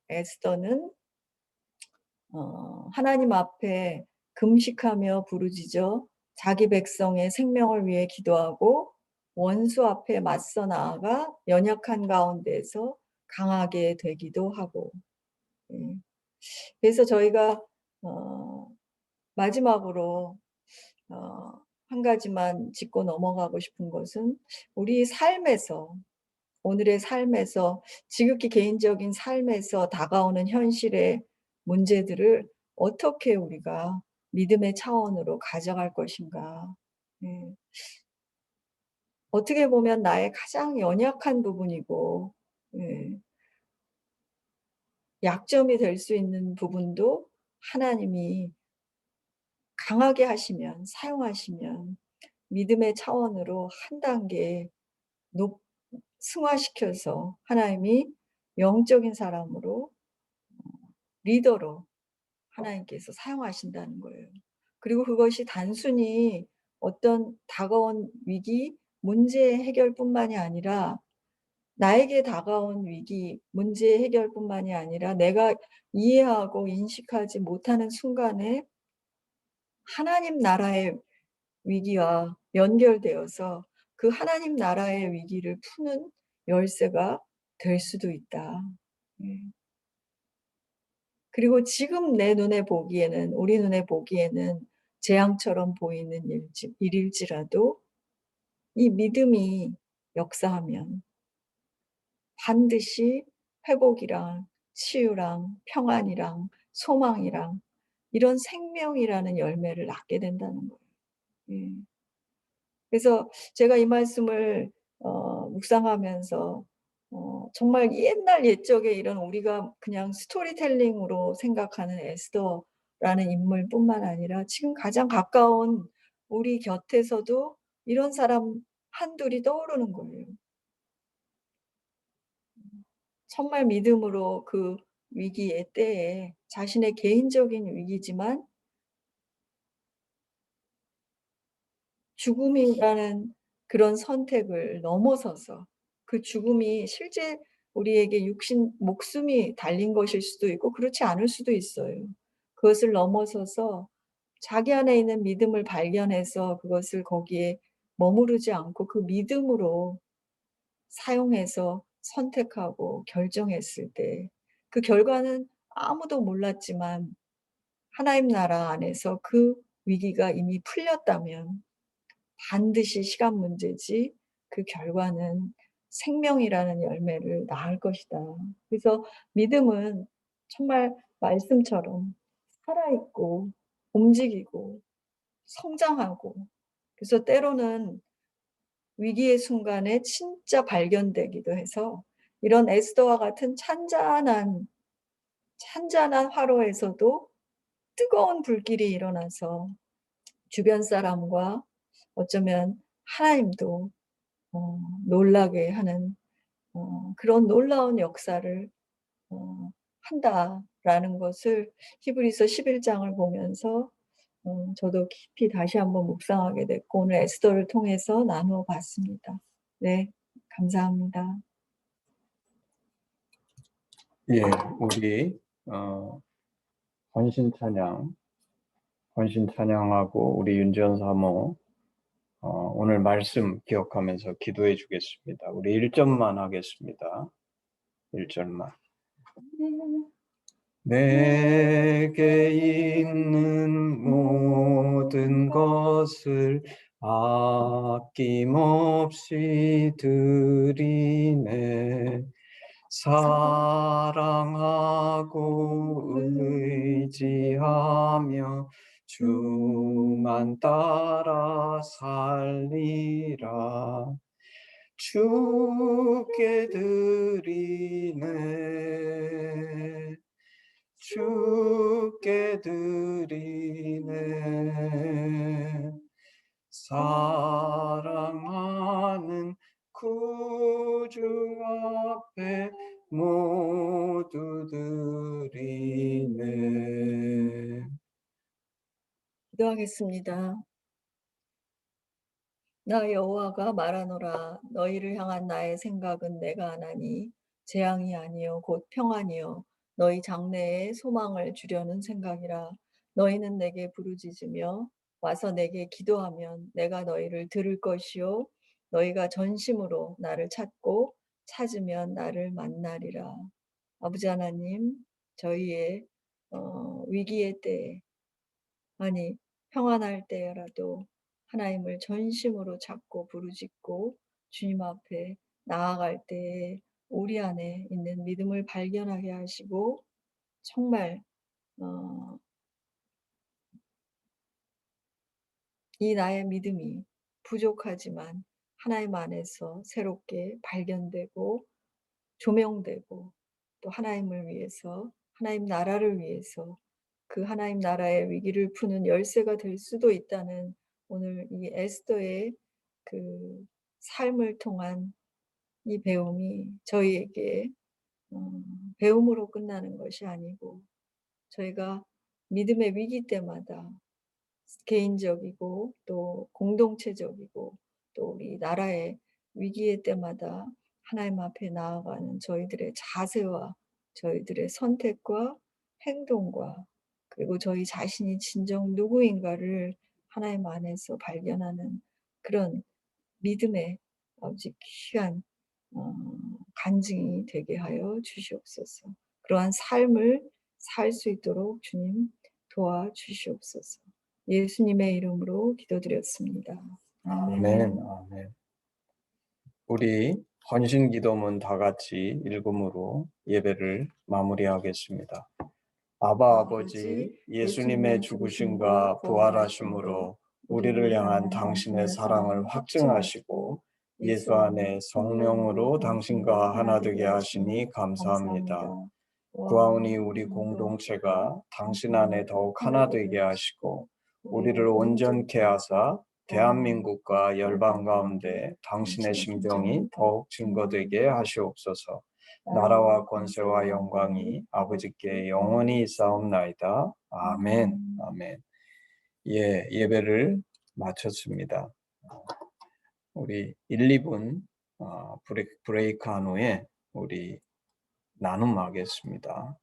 에스더는 하나님 앞에 금식하며 부르짖어 자기 백성의 생명을 위해 기도하고 원수 앞에 맞서 나아가 연약한 가운데서 강하게 되기도 하고. 그래서 저희가 마지막으로 한 가지만 짚고 넘어가고 싶은 것은 우리 삶에서 오늘의 삶에서 지극히 개인적인 삶에서 다가오는 현실의 문제들을 어떻게 우리가 믿음의 차원으로 가져갈 것인가. 예. 어떻게 보면 나의 가장 연약한 부분이고, 예, 약점이 될 수 있는 부분도 하나님이 강하게 하시면, 사용하시면 믿음의 차원으로 한 단계 승화시켜서 하나님이 영적인 사람으로, 리더로 하나님께서 사용하신다는 거예요. 그리고 그것이 단순히 어떤 다가온 위기, 문제 해결뿐만이 아니라 나에게 다가온 위기, 문제 해결뿐만이 아니라 내가 이해하고 인식하지 못하는 순간에 하나님 나라의 위기와 연결되어서 그 하나님 나라의 위기를 푸는 열쇠가 될 수도 있다. 예. 그리고 지금 내 눈에 보기에는, 우리 눈에 보기에는 재앙처럼 보이는 일일지라도 이 믿음이 역사하면 반드시 회복이랑 치유랑 평안이랑 소망이랑 이런 생명이라는 열매를 낳게 된다는 거예요. 예. 그래서 제가 이 말씀을 묵상하면서 정말 옛날 옛적에 이런 우리가 그냥 스토리텔링으로 생각하는 에스더라는 인물뿐만 아니라 지금 가장 가까운 우리 곁에서도 이런 사람 한둘이 떠오르는 거예요. 정말 믿음으로 그 위기의 때에 자신의 개인적인 위기지만 죽음이라는 그런 선택을 넘어서서 그 죽음이 실제 우리에게 목숨이 달린 것일 수도 있고 그렇지 않을 수도 있어요. 그것을 넘어서서 자기 안에 있는 믿음을 발견해서 그것을 거기에 머무르지 않고 그 믿음으로 사용해서 선택하고 결정했을 때 그 결과는 아무도 몰랐지만 하나님 나라 안에서 그 위기가 이미 풀렸다면 반드시 시간 문제지 그 결과는 생명이라는 열매를 낳을 것이다. 그래서 믿음은 정말 말씀처럼 살아있고 움직이고 성장하고, 그래서 때로는 위기의 순간에 진짜 발견되기도 해서 이런 에스더와 같은 찬잔한 화로에서도 뜨거운 불길이 일어나서 주변 사람과 어쩌면 하나님도 놀라게 하는 그런 놀라운 역사를 한다라는 것을 히브리서 11장을 보면서 저도 깊이 다시 한번 묵상하게 됐고 오늘 에스더를 통해서 나누어 봤습니다. 네, 감사합니다. 예, 우리 헌신 찬양하고 우리 윤지원 사모 오늘 말씀 기억하면서 기도해 주겠습니다. 우리 1절만 하겠습니다. 1절만. 내게 있는 모든 것을 아낌없이 드리네. 사랑하고 의지하며 주만 따라 살리라. 주께 드리네. 주께 드리네. 사랑하는 구주 앞에 모두 드리네. 기도하겠습니다. 나 여호와가 말하노라. 너희를 향한 나의 생각은 내가 아나니 재앙이 아니요 곧 평안이요 너희 장래에 소망을 주려는 생각이라. 너희는 내게 부르짖으며 와서 내게 기도하면 내가 너희를 들을 것이요 너희가 전심으로 나를 찾고 찾으면 나를 만나리라. 아버지 하나님, 저희의 위기의 때에, 아니 평안할 때라도 하나님을 전심으로 찾고 부르짖고 주님 앞에 나아갈 때 우리 안에 있는 믿음을 발견하게 하시고 정말 이 나의 믿음이 부족하지만 하나님 안에서 새롭게 발견되고 조명되고 또 하나님을 위해서 하나님 나라를 위해서 그 하나님 나라의 위기를 푸는 열쇠가 될 수도 있다는 오늘 이 에스더의 그 삶을 통한 이 배움이 저희에게 배움으로 끝나는 것이 아니고 저희가 믿음의 위기 때마다 개인적이고 또 공동체적이고 또 우리 나라의 위기의 때마다 하나님 앞에 나아가는 저희들의 자세와 저희들의 선택과 행동과 그리고 저희 자신이 진정 누구인가를 하나님 안에서 발견하는 그런 믿음의 아버지 귀한 간증이 되게 하여 주시옵소서. 그러한 삶을 살 수 있도록 주님 도와주시옵소서. 예수님의 이름으로 기도드렸습니다. 아멘. 아멘. 우리 헌신 기도문 다 같이 읽음으로 예배를 마무리하겠습니다. 아바 아버지, 예수님의 죽으심과 부활하심으로 우리를 향한 당신의 사랑을 확증하시고 예수 안에 성령으로 당신과 하나 되게 하시니 감사합니다. 구하오니 우리 공동체가 당신 안에 더욱 하나 되게 하시고 우리를 온전케 하사 대한민국과 열방 가운데 당신의 심정이 더욱 증거되게 하시옵소서. 나라와 권세와 영광이 아버지께 영원히 있사옵나이다. 아멘. 아멘. 예, 예배를 마쳤습니다. 우리 1, 2분 브레이크 한 후에 우리 나눔하겠습니다.